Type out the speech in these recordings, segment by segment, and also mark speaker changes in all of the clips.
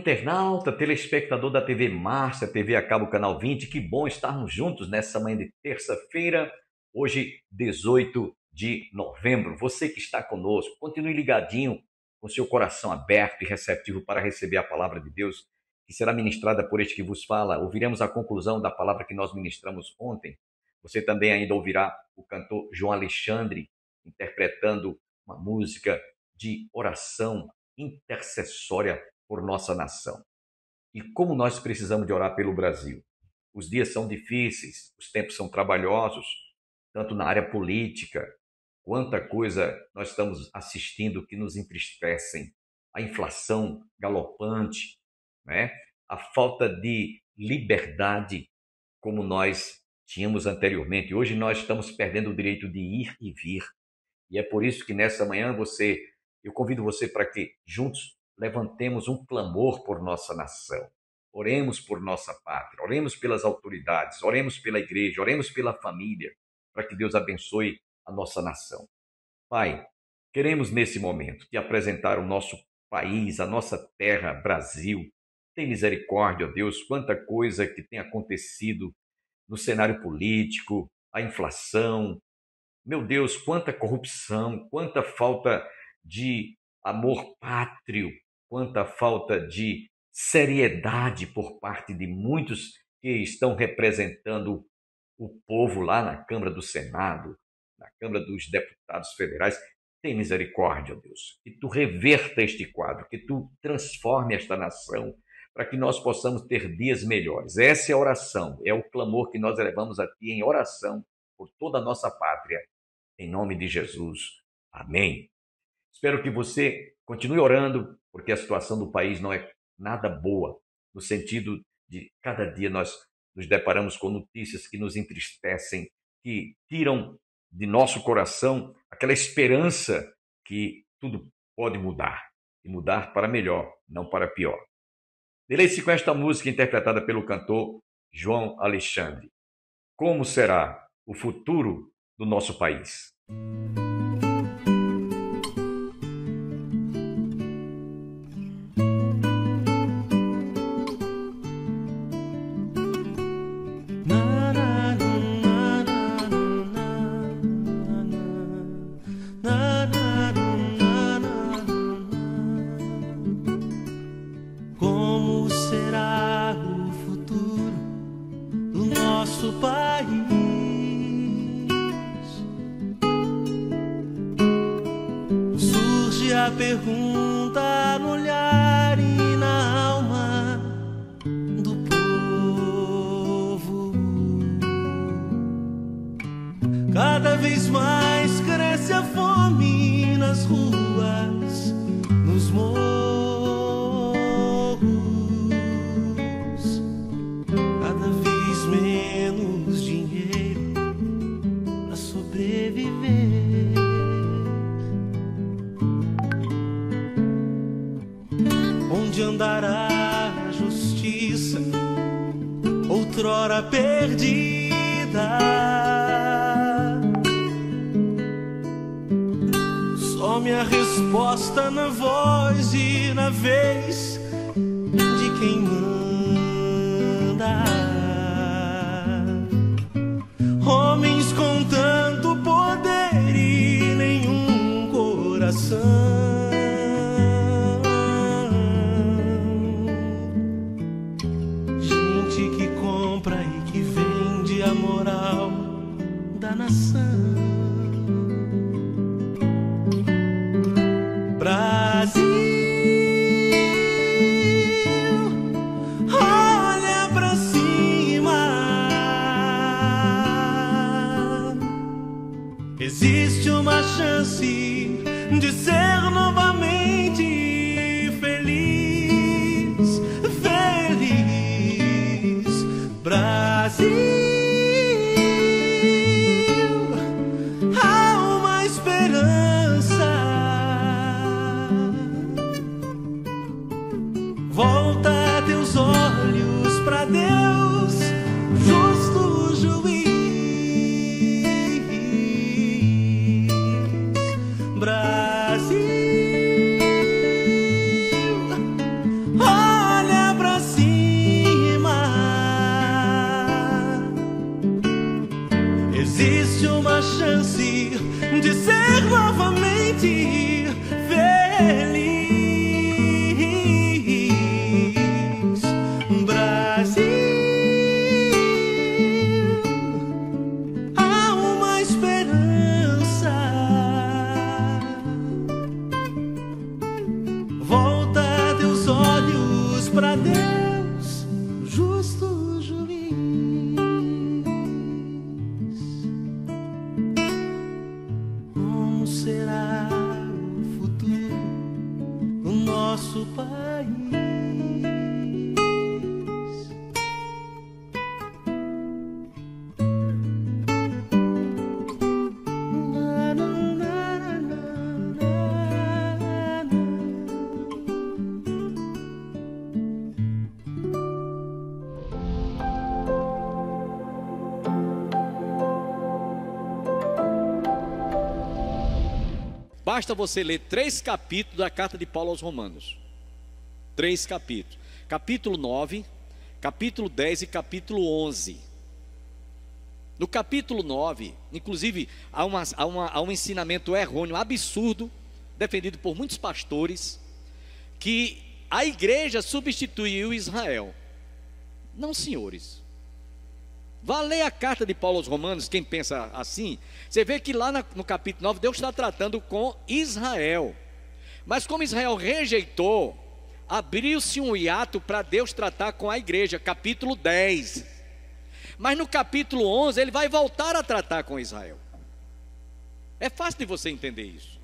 Speaker 1: internauta, telespectador da TV Márcia, TV a cabo Canal 20, que bom estarmos juntos nessa manhã de terça-feira, hoje 18 de novembro. Você que está conosco, continue ligadinho, com seu coração aberto e receptivo para receber a palavra de Deus, que será ministrada por este que vos fala. Ouviremos a conclusão da palavra que nós ministramos ontem. Você também ainda ouvirá o cantor João Alexandre interpretando uma música de oração intercessória por nossa nação. E como nós precisamos de orar pelo Brasil. Os dias são difíceis, os tempos são trabalhosos, tanto na área política, quanta coisa nós estamos assistindo que nos entristecem. A inflação galopante, né? A falta de liberdade como nós tínhamos anteriormente. Hoje nós estamos perdendo o direito de ir e vir. E é por isso que nessa manhã eu convido você para que juntos levantemos um clamor por nossa nação. Oremos por nossa pátria, oremos pelas autoridades, oremos pela igreja, oremos pela família, para que Deus abençoe a nossa nação. Pai, queremos nesse momento te apresentar o nosso país, a nossa terra, Brasil. Tem misericórdia, ó Deus, quanta coisa que tem acontecido no cenário político, a inflação. Meu Deus, quanta corrupção, quanta falta de amor pátrio, quanta falta de seriedade por parte de muitos que estão representando o povo lá na Câmara do Senado, na Câmara dos Deputados Federais. Tem misericórdia, Deus, que tu reverta este quadro, que tu transforme esta nação, para que nós possamos ter dias melhores. Essa é a oração, é o clamor que nós elevamos a ti em oração por toda a nossa pátria, em nome de Jesus. Amém. Espero que você continue orando, porque a situação do país não é nada boa, no sentido de cada dia nós nos deparamos com notícias que nos entristecem, que tiram de nosso coração aquela esperança que tudo pode mudar, e mudar para melhor, não para pior. Deleite-se com esta música interpretada pelo cantor João Alexandre. Como será o futuro do nosso país?
Speaker 2: Como será o futuro do nosso país? Surge a pergunta no olhar e na alma do povo. Cada vez mais cresce a fome nas ruas, nos morros. Cada vez menos dinheiro para sobreviver. Onde andará a justiça, outrora perdida? Some a resposta na voz e na vez de quem manda. Homens com tanto poder e nenhum coração. Gente que compra e que vende a moral da nação. Brasil, olha pra cima. Existe uma chance de ser novamente feliz, feliz. Brasil, há uma esperança. Volta teus olhos pra Deus, justo juiz. Brasil, olha de ser novamente feliz. Brasil, há uma esperança. Volta teus olhos para Deus, justo juiz. Como será o futuro do nosso país? Na, na, na, na, na, na.
Speaker 3: Basta você ler 3 capítulos da carta de Paulo aos Romanos. 3 capítulos. Capítulo 9, capítulo 10 e capítulo 11. No capítulo 9, inclusive, há um ensinamento errôneo, absurdo, defendido por muitos pastores, que a igreja substituiu Israel. Não, senhores. Vá ler a carta de Paulo aos Romanos, quem pensa assim, você vê que lá no capítulo 9, Deus está tratando com Israel. Mas como Israel rejeitou, abriu-se um hiato para Deus tratar com a igreja, capítulo 10. Mas no capítulo 11, ele vai voltar a tratar com Israel. É fácil de você entender isso.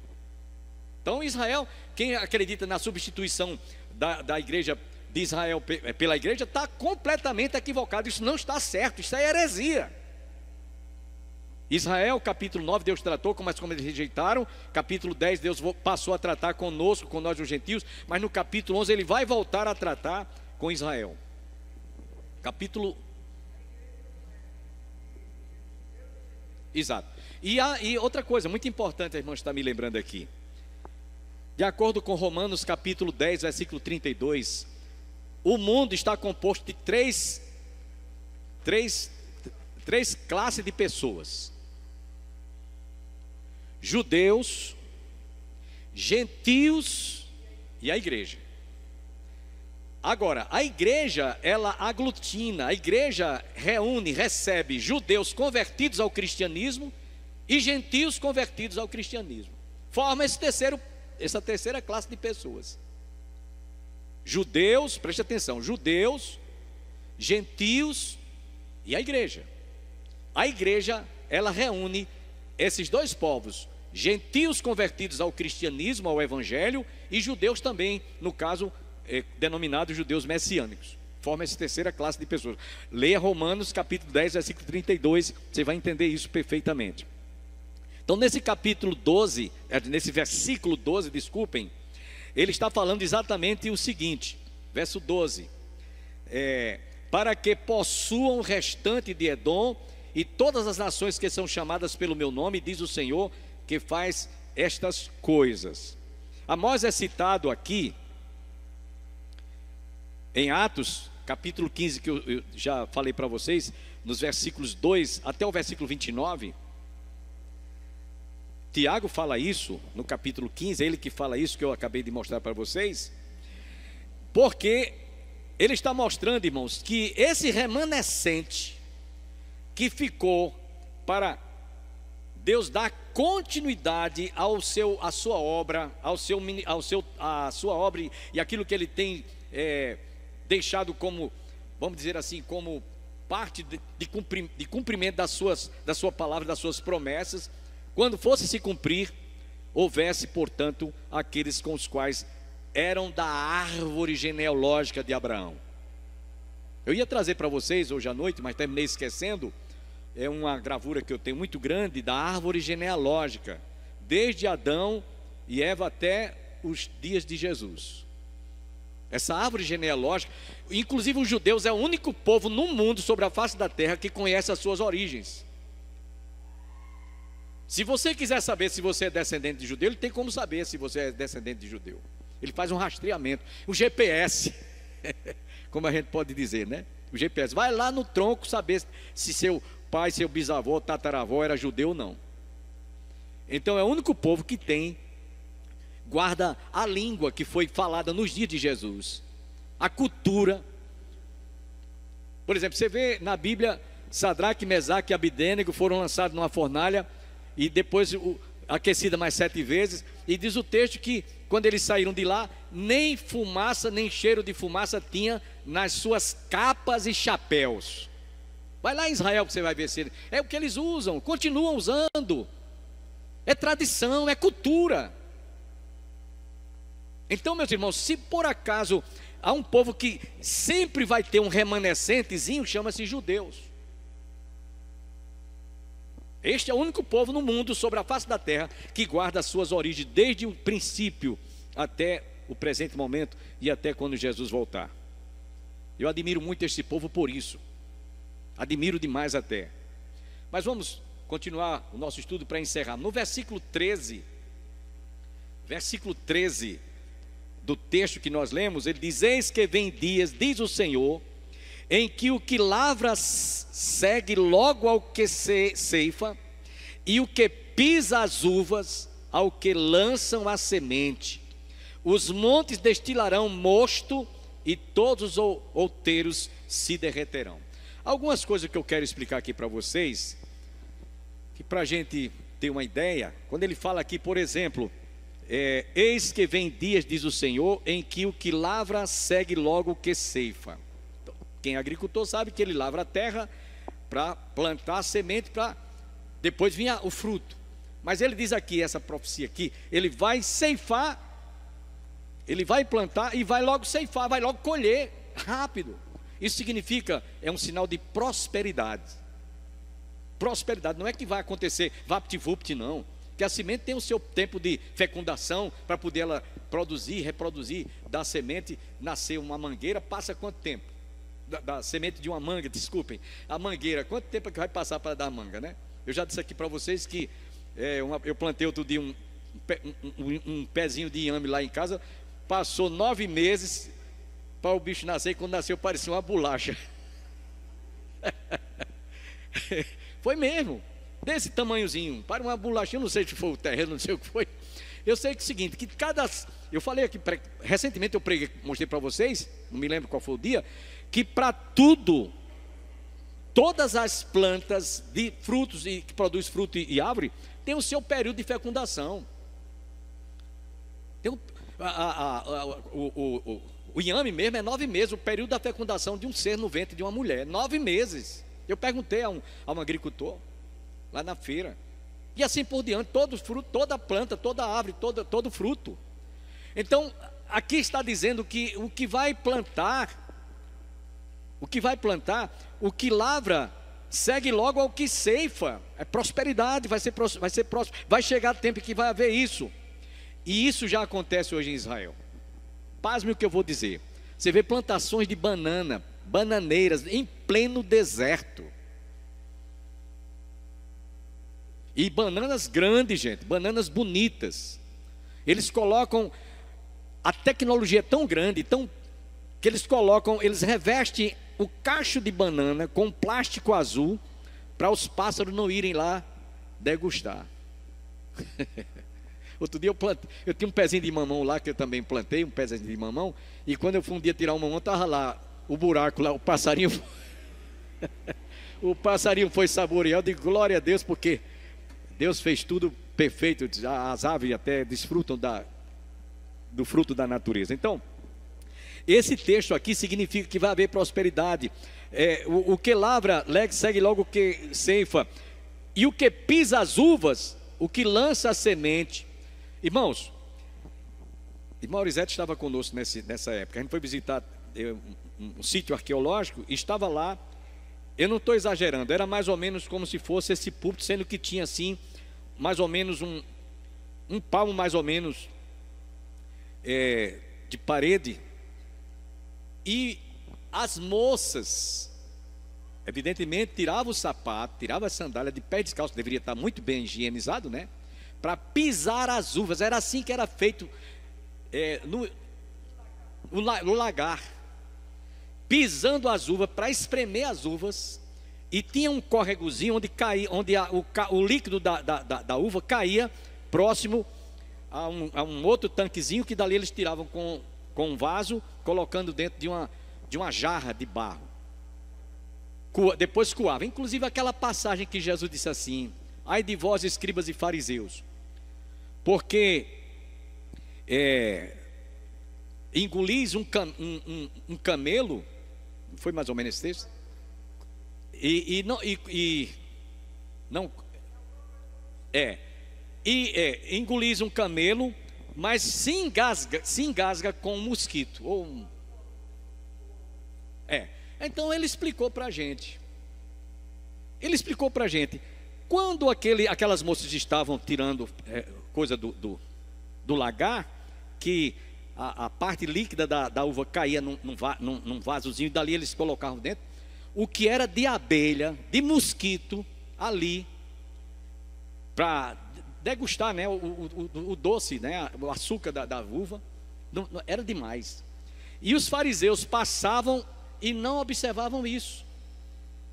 Speaker 3: Então Israel, quem acredita na substituição da igreja de Israel pela igreja, está completamente equivocado. Isso não está certo, isso é heresia. Israel, capítulo 9, Deus tratou, mas como eles rejeitaram. Capítulo 10, Deus passou a tratar conosco, com nós os gentios. Mas no capítulo 11, ele vai voltar a tratar com Israel. Capítulo... Exato. E outra coisa muito importante, a irmã está me lembrando aqui. De acordo com Romanos capítulo 10, versículo 32, o mundo está composto de três classes de pessoas: judeus, gentios e a igreja. Agora, a igreja, ela aglutina, a igreja reúne, recebe judeus convertidos ao cristianismo e gentios convertidos ao cristianismo. Forma essa terceira classe de pessoas. Judeus, preste atenção, judeus, gentios e a igreja. A igreja, ela reúne esses dois povos, gentios convertidos ao cristianismo, ao evangelho, e judeus também, no caso, denominados judeus messiânicos. Forma essa terceira classe de pessoas. Leia Romanos capítulo 10, versículo 32, você vai entender isso perfeitamente. Então nesse capítulo 12, nesse versículo 12, desculpem, ele está falando exatamente o seguinte, verso 12: para que possuam o restante de Edom e todas as nações que são chamadas pelo meu nome, diz o Senhor, que faz estas coisas. Amós é citado aqui em Atos, capítulo 15, que eu já falei para vocês, nos versículos 2 até o versículo 29. Tiago fala isso no capítulo 15, é ele que fala isso que eu acabei de mostrar para vocês, porque ele está mostrando, irmãos, que esse remanescente que ficou para Deus dar continuidade à sua obra, a sua obra e aquilo que ele tem deixado como, vamos dizer assim, como parte de cumprimento da sua palavra, das suas promessas. Quando fosse se cumprir, houvesse, portanto, aqueles com os quais eram da árvore genealógica de Abraão. Eu ia trazer para vocês hoje à noite, mas terminei esquecendo. É uma gravura que eu tenho muito grande da árvore genealógica, desde Adão e Eva até os dias de Jesus. Essa árvore genealógica, inclusive os judeus, é o único povo no mundo, sobre a face da terra, que conhece as suas origens. Se você quiser saber se você é descendente de judeu, ele tem como saber se você é descendente de judeu. Ele faz um rastreamento, o GPS, como a gente pode dizer, né? O GPS, vai lá no tronco saber se seu pai, seu bisavô, tataravó era judeu ou não. Então é o único povo que guarda a língua que foi falada nos dias de Jesus, a cultura. Por exemplo, você vê na Bíblia, Sadraque, Mesaque e Abidênego foram lançados numa fornalha e depois aquecida mais 7 vezes, e diz o texto que quando eles saíram de lá, nem fumaça, nem cheiro de fumaça tinha nas suas capas e chapéus. Vai lá em Israel que você vai ver se é o que eles usam, continuam usando. É tradição, é cultura. Então, meus irmãos, se por acaso há um povo que sempre vai ter um remanescentezinho, chama-se judeus. Este é o único povo no mundo, sobre a face da terra, que guarda as suas origens desde o princípio até o presente momento e até quando Jesus voltar. Eu admiro muito este povo por isso. Admiro demais até. Mas vamos continuar o nosso estudo para encerrar. No versículo 13 do texto que nós lemos, ele diz: eis que vem dias, diz o Senhor, em que o que lavra segue logo ao que ceifa, e o que pisa as uvas ao que lançam a semente. Os montes destilarão mosto e todos os outeiros se derreterão. Algumas coisas que eu quero explicar aqui para vocês, que para a gente ter uma ideia, quando ele fala aqui, por exemplo, eis que vem dias, diz o Senhor, em que o que lavra segue logo o que ceifa. Então, quem é agricultor sabe que ele lavra a terra para plantar a semente, para depois vir o fruto. Mas ele diz aqui, essa profecia aqui, ele vai ceifar, ele vai plantar e vai logo ceifar, vai logo colher, rápido. Isso significa, é um sinal de prosperidade. Prosperidade, não é que vai acontecer vapt-vupt, não. Que a semente tem o seu tempo de fecundação, para poder ela produzir, reproduzir, da semente, nascer uma mangueira, passa quanto tempo? Da semente de uma manga, desculpem, a mangueira, quanto tempo é que vai passar para dar manga, né? Eu já disse aqui para vocês que eu plantei outro dia um pezinho de inhame lá em casa, passou 9 meses para o bicho nascer, e quando nasceu parecia uma bolacha. Foi mesmo, desse tamanhozinho, para uma bolachinha, não sei se foi o terreno, não sei o que foi. Eu sei que é o seguinte, que eu falei aqui, recentemente eu preguei, mostrei para vocês, não me lembro qual foi o dia, que para todas as plantas de frutos, e que produz fruto e árvore, tem o seu período de fecundação. Tem o inhame mesmo é 9 meses, o período da fecundação de um ser no ventre de uma mulher, 9 meses. Eu perguntei a um agricultor, lá na feira, e assim por diante, todo fruto, toda planta, toda árvore, todo fruto. Então, aqui está dizendo que o que vai plantar, o que lavra, segue logo ao que ceifa. É prosperidade, vai ser próspero, vai chegar tempo que vai haver isso. E isso já acontece hoje em Israel. Pasme o que eu vou dizer. Você vê plantações de bananeiras em pleno deserto. E bananas grandes, gente, bananas bonitas. Eles colocam, a tecnologia é tão grande, que eles revestem o cacho de banana com plástico azul, para os pássaros não irem lá degustar. Outro dia eu tinha um pezinho de mamão lá, que eu também plantei, um pezinho de mamão, e quando eu fui um dia tirar um mamão, estava lá, o buraco lá, o passarinho foi saborear. Eu digo, glória a Deus, porque Deus fez tudo perfeito, as aves até desfrutam do fruto da natureza. Então, esse texto aqui significa que vai haver prosperidade. O que lavra, segue logo o que ceifa, e o que pisa as uvas, o que lança a semente. Irmãos, irmã Aurizete estava conosco nessa época. A gente foi visitar um sítio arqueológico e estava lá. Eu não estou exagerando, era mais ou menos como se fosse esse púlpito, sendo que tinha assim, mais ou menos um palmo mais ou menos de parede. E as moças, evidentemente, tiravam o sapato, tiravam a sandália de pé descalço, deveria estar muito bem higienizado, né? Para pisar as uvas. Era assim que era feito no lagar, pisando as uvas, para espremer as uvas e tinha um córregozinho onde caía, onde o líquido da uva caía próximo a um outro tanquezinho, que dali eles tiravam com um vaso, colocando dentro de uma jarra de barro. Depois coava. Inclusive aquela passagem que Jesus disse assim: ai de vós, escribas e fariseus, porque engolis um camelo. Foi mais ou menos esse texto? Engolis um camelo, mas se engasga com um mosquito. Então ele explicou para a gente. Quando aquelas moças estavam tirando coisa do lagar, que a parte líquida da uva caía num vasozinho, e dali eles colocavam dentro o que era de abelha, de mosquito, ali, para degustar, né, o doce, né, o açúcar da uva. Não, era demais. E os fariseus passavam e não observavam isso.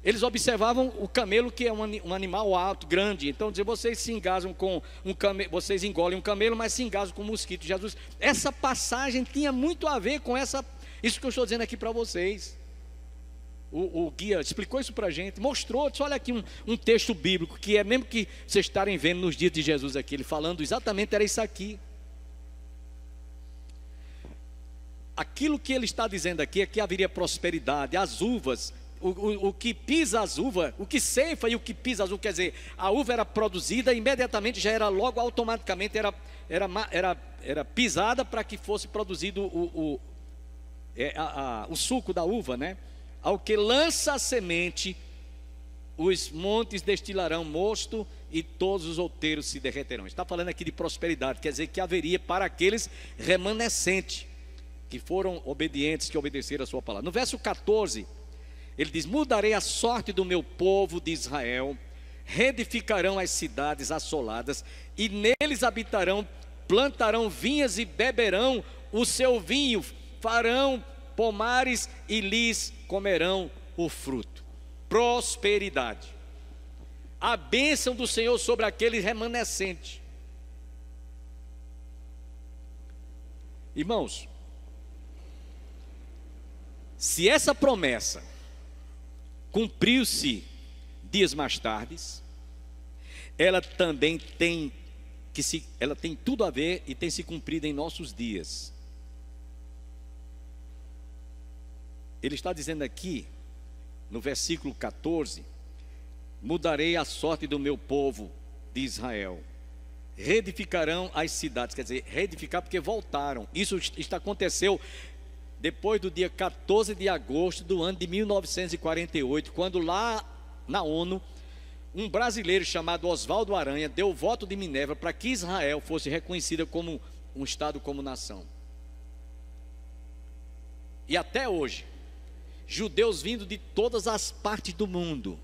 Speaker 3: Eles observavam o camelo, que é um animal alto, grande. Então dizer, vocês se engasam com um camelo, vocês engolem um camelo, mas se engasam com um mosquito. Jesus, essa passagem tinha muito a ver com isso que eu estou dizendo aqui para vocês. O guia explicou isso para a gente, mostrou, disse, olha aqui um texto bíblico, que é mesmo que vocês estarem vendo nos dias de Jesus aqui, ele falando exatamente era isso aqui. Aquilo que ele está dizendo aqui é que haveria prosperidade, as uvas, o que pisa as uvas, o que ceifa e o que pisa as uvas, quer dizer, a uva era produzida, imediatamente já era logo, automaticamente era pisada para que fosse produzido o suco da uva, né? Ao que lança a semente, os montes destilarão mosto e todos os outeiros se derreterão. Está falando aqui de prosperidade, quer dizer que haveria para aqueles remanescentes que foram obedientes, que obedeceram a sua palavra. No verso 14, ele diz: mudarei a sorte do meu povo de Israel, reedificarão as cidades assoladas, e neles habitarão, plantarão vinhas e beberão o seu vinho, farão pomares e lhes comerão o fruto. Prosperidade. A bênção do Senhor sobre aquele remanescente. Irmãos, se essa promessa cumpriu-se dias mais tarde, ela também tem tudo a ver e tem se cumprido em nossos dias. Ele está dizendo aqui, no versículo 14: mudarei a sorte do meu povo de Israel, reedificarão as cidades. Quer dizer, reedificar porque voltaram. Isso aconteceu depois do dia 14 de agosto do ano de 1948, quando lá na ONU, um brasileiro chamado Oswaldo Aranha deu o voto de Minerva para que Israel fosse reconhecida como um Estado, como nação. E até hoje, judeus vindo de todas as partes do mundo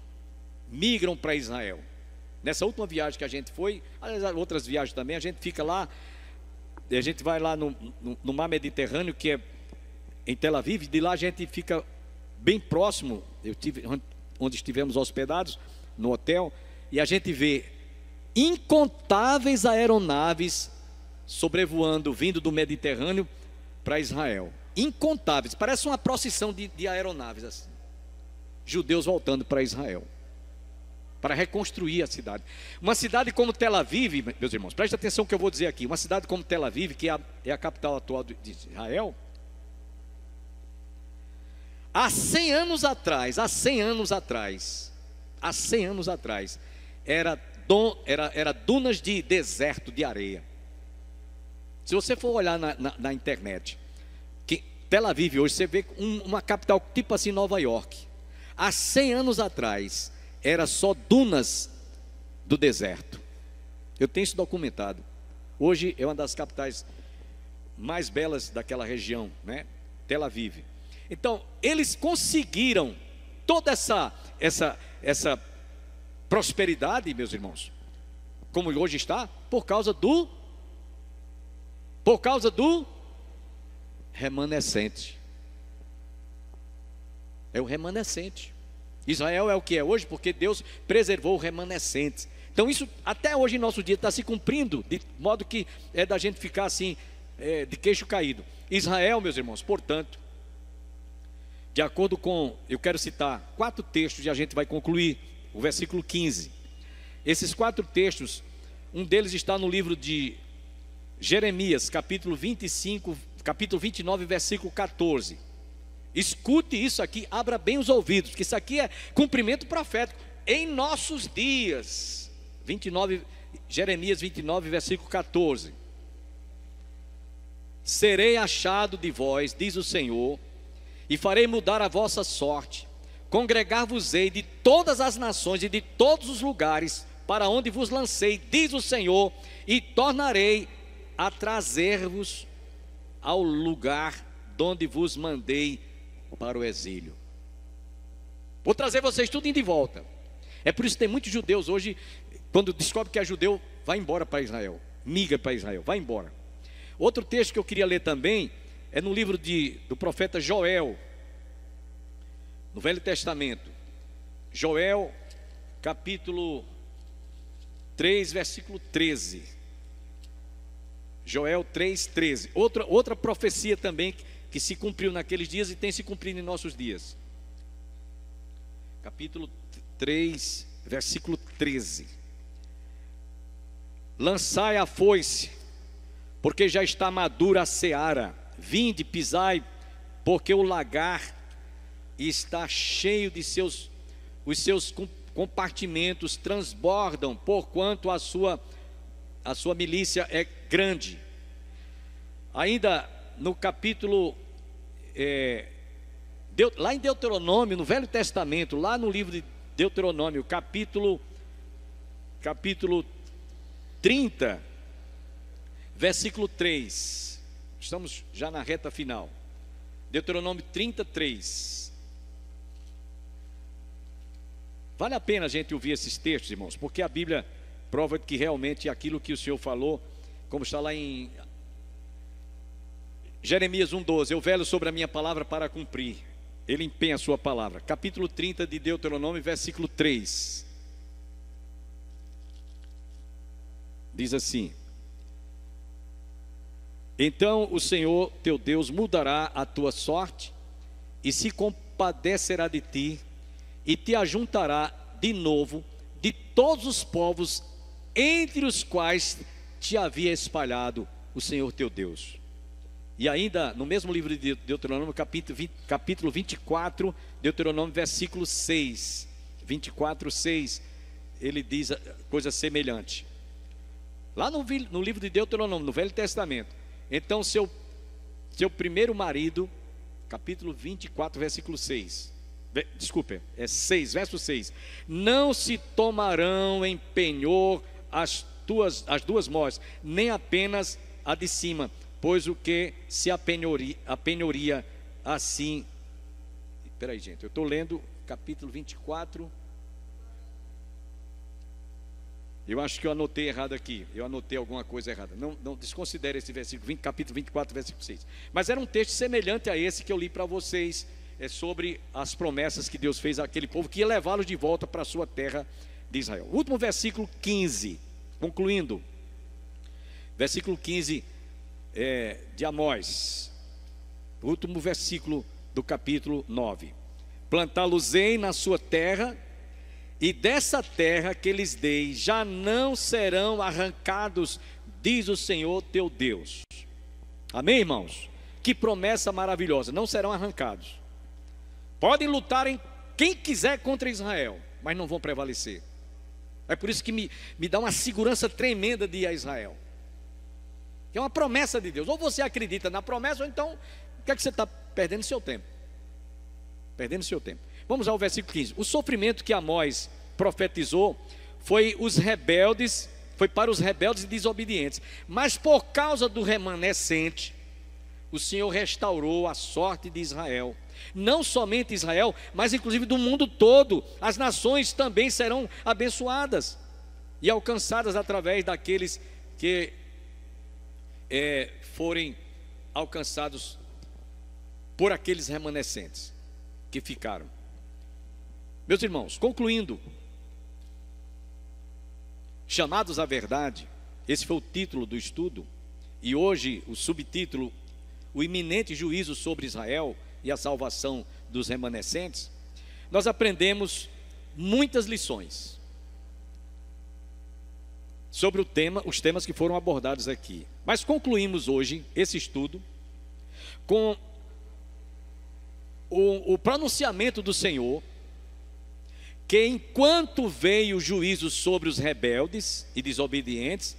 Speaker 3: migram para Israel. Nessa última viagem que a gente foi, aliás, outras viagens também, a gente fica lá, a gente vai lá no mar Mediterrâneo, que é em Tel Aviv, de lá a gente fica bem próximo, onde estivemos hospedados, no hotel, e a gente vê incontáveis aeronaves sobrevoando, vindo do Mediterrâneo para Israel. Incontáveis, parece uma procissão de aeronaves assim. Judeus voltando para Israel, para reconstruir a cidade. Uma cidade como Tel Aviv, meus irmãos, preste atenção no que eu vou dizer aqui. Uma cidade como Tel Aviv, que é a capital atual de Israel, há 100 anos atrás, era dunas de deserto, de areia. Se você for olhar na internet, Tel Aviv hoje, você vê uma capital tipo assim, Nova York. Há 100 anos atrás, era só dunas do deserto. Eu tenho isso documentado. Hoje é uma das capitais mais belas daquela região, né? Tel Aviv. Então, eles conseguiram toda essa prosperidade, meus irmãos, como hoje está, por causa do remanescente. É o remanescente. Israel é o que é hoje porque Deus preservou o remanescente. Então isso até hoje em nosso dia está se cumprindo, de modo que é da gente ficar assim, de queixo caído. Israel, meus irmãos, portanto, de acordo com, eu quero citar 4 textos e a gente vai concluir o versículo 15. Esses 4 textos, um deles está no livro de Jeremias, capítulo 25, capítulo 29, versículo 14. Escute isso aqui, abra bem os ouvidos, porque isso aqui é cumprimento profético em nossos dias. 29, Jeremias 29, versículo 14. Serei achado de vós, diz o Senhor, e farei mudar a vossa sorte. Congregar-vos-ei de todas as nações e de todos os lugares para onde vos lancei, diz o Senhor, e tornarei a trazer-vos ao lugar donde vos mandei para o exílio. Vou trazer vocês tudo de volta. É por isso que tem muitos judeus hoje, quando descobre que é judeu, vai embora para Israel, migra para Israel, vai embora. Outro texto que eu queria ler também é no livro do profeta Joel, no Velho Testamento. Joel, capítulo 3, versículo 13. Joel 3, 13. Outra profecia também que se cumpriu naqueles dias e tem se cumprido em nossos dias. Capítulo 3, versículo 13. Lançai a foice, porque já está madura a seara. Vinde, pisai, porque o lagar está cheio de os seus compartimentos transbordam, porquanto a sua milícia é grande. Ainda no capítulo, lá em Deuteronômio, no Velho Testamento, lá no livro de Deuteronômio, capítulo 30, versículo 3. Estamos já na reta final. Deuteronômio 33. Vale a pena a gente ouvir esses textos, irmãos, porque a Bíblia prova que realmente aquilo que o Senhor falou, como está lá em Jeremias 1,12, eu velo sobre a minha palavra para cumprir. Ele empenha a sua palavra. Capítulo 30 de Deuteronômio, versículo 3. Diz assim: então o Senhor teu Deus mudará a tua sorte e se compadecerá de ti e te ajuntará de novo de todos os povos entre os quais te havia espalhado o Senhor teu Deus. E ainda no mesmo livro de Deuteronômio, capítulo 24, Deuteronômio, versículo 6. 24, 6, ele diz coisa semelhante. Lá no livro de Deuteronômio, no Velho Testamento. Então seu primeiro marido, capítulo 24, versículo 6. Desculpe, é 6, verso 6. Não se tomarão em penhor as duas mós, nem apenas a de cima, pois o que se apenhoria assim. Espera aí, gente, eu estou lendo capítulo 24. Eu acho que eu anotei errado aqui. Eu anotei alguma coisa errada. Não desconsidere esse versículo, capítulo 24, versículo 6. Mas era um texto semelhante a esse que eu li para vocês. É sobre as promessas que Deus fez àquele povo que ia levá-los de volta para a sua terra de Israel. Último versículo 15, concluindo. Versículo 15 de Amós. Último versículo do capítulo 9. Plantá-los-ei na sua terra, e dessa terra que lhes dei já não serão arrancados, diz o Senhor teu Deus. Amém, irmãos? Que promessa maravilhosa, não serão arrancados. Podem lutar em quem quiser contra Israel, mas não vão prevalecer. É por isso que me dá uma segurança tremenda de ir a Israel. É uma promessa de Deus. Ou você acredita na promessa, ou então, o que é que você está perdendo seu tempo? Perdendo seu tempo. Vamos ao versículo 15. O sofrimento que Amós profetizou foi para os rebeldes e desobedientes. Mas por causa do remanescente, o Senhor restaurou a sorte de Israel. Não somente Israel, mas inclusive do mundo todo. As nações também serão abençoadas e alcançadas através daqueles que forem alcançados por aqueles remanescentes que ficaram. Meus irmãos, concluindo, chamados à verdade, esse foi o título do estudo, e hoje o subtítulo, o iminente juízo sobre Israel e a salvação dos remanescentes. Nós aprendemos muitas lições sobre os temas que foram abordados aqui, mas concluímos hoje esse estudo com o pronunciamento do Senhor, que enquanto veio o juízo sobre os rebeldes e desobedientes,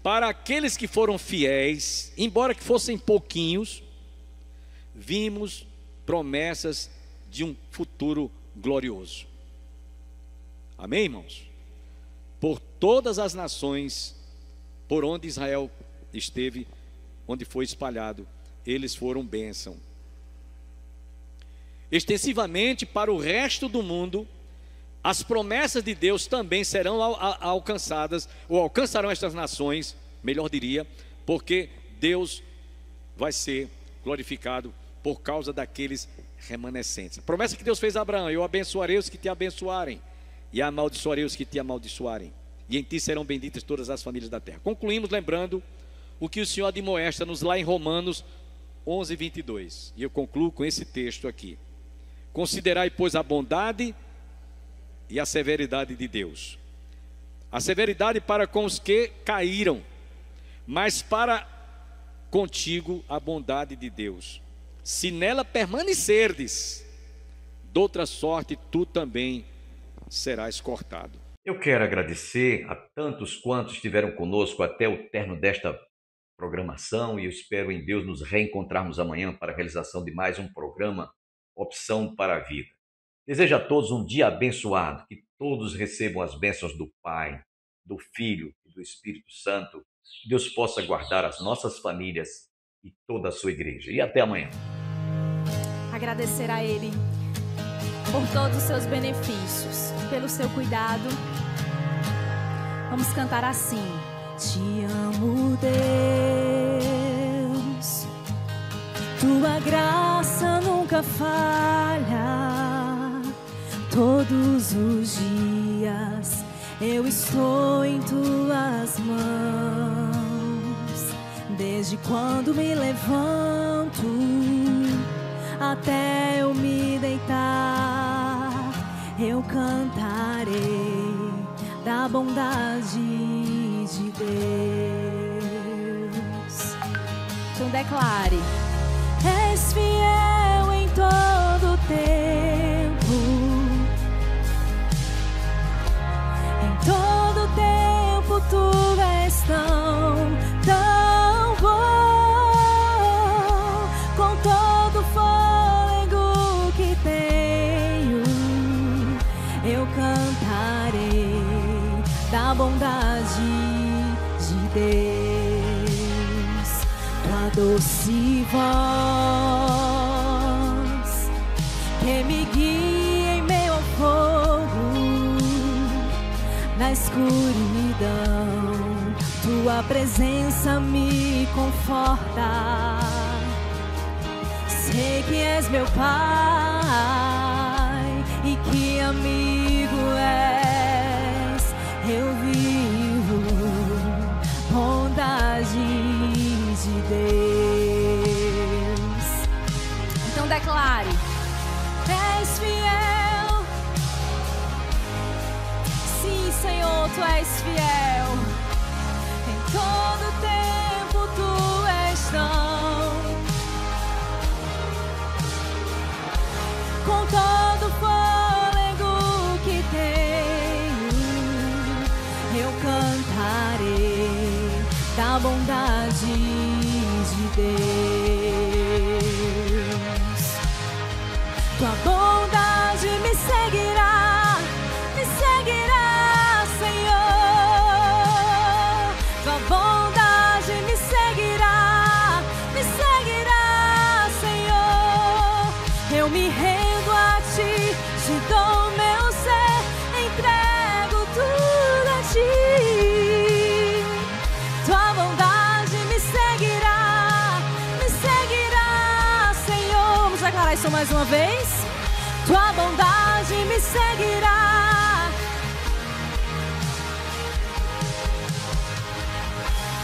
Speaker 3: para aqueles que foram fiéis, embora que fossem pouquinhos, vimos promessas de um futuro glorioso. Amém, irmãos? Por todas as nações por onde Israel esteve, onde foi espalhado, eles foram bênção. Extensivamente para o resto do mundo, as promessas de Deus também serão alcançadas, ou alcançarão estas nações, melhor diria, porque Deus vai ser glorificado por causa daqueles remanescentes. A promessa que Deus fez a Abraão: eu abençoarei os que te abençoarem, e amaldiçoarei os que te amaldiçoarem, e em ti serão benditas todas as famílias da terra. Concluímos lembrando o que o Senhor admoesta-nos lá em Romanos 11:22, e eu concluo com esse texto aqui: considerai, pois, a bondade e a severidade de Deus, a severidade para com os que caíram, mas para contigo a bondade de Deus, se nela permanecerdes, doutra sorte tu também serás cortado.
Speaker 1: Eu quero agradecer a tantos quantos estiveram conosco até o término desta programação, e eu espero em Deus nos reencontrarmos amanhã para a realização de mais um programa Opção para a Vida. Desejo a todos um dia abençoado, que todos recebam as bênçãos do Pai, do Filho e do Espírito Santo. Que Deus possa guardar as nossas famílias e toda a sua igreja. E até amanhã.
Speaker 4: Agradecer a Ele por todos os seus benefícios, pelo seu cuidado. Vamos cantar assim: te amo, Deus, tua graça nunca falha. Todos os dias eu estou em tuas mãos, desde quando me levanto até eu me deitar, eu cantarei da bondade de Deus. Então declare: és fiel em todo tempo, em todo tempo tu és tão bom, com todo fôlego que tenho, eu cantarei da bondade de Deus. Tua doce voz que me guia em meio ao fogo, na escuridão, tua presença me conforta. Sei que és meu Pai e que amigo és. Eu vivo bondade de Deus. Então declare: és fiel. Sim, Senhor, tu és fiel. Em todo tempo tu és tão, com todo fôlego que tenho, eu cantarei da bondade de Deus. Tua bondade me seguirá, Senhor. Tua bondade me seguirá, Senhor. Eu me rendo a ti, te dou meu ser, entrego tudo a ti. Tua bondade me seguirá, Senhor. Vamos declarar isso mais uma vez? Tua bondade bondade me seguirá.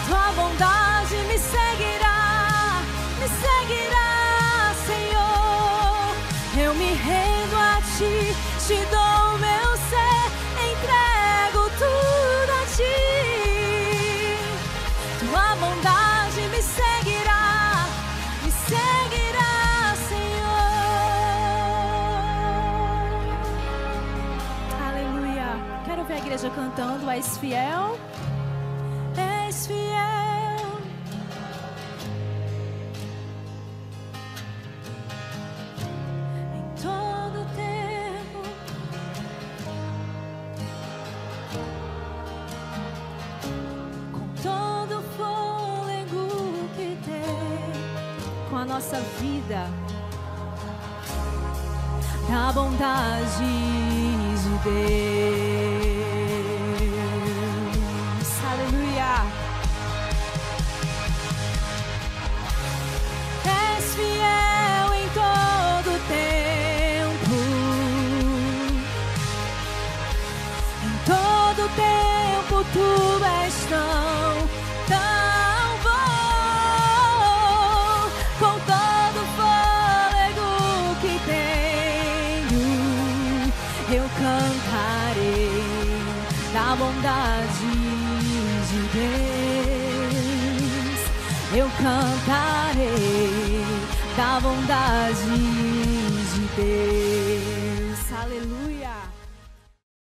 Speaker 4: Tua bondade me seguirá, Senhor. Eu me rendo a ti, te dou meu ser, entrego tudo a ti. Tua bondade me seguirá, Senhor. Aleluia. Quero ver a igreja cantando. És fiel, és fiel. Em todo tempo, com todo fôlego que tem, com a nossa vida, da bondade de Deus. Aleluia. És fiel em todo tempo, em todo tempo tu és tão bom. Com todo fôlego que tenho, eu cantarei da bondade de Deus. Eu cantarei da bondade de Deus. Aleluia.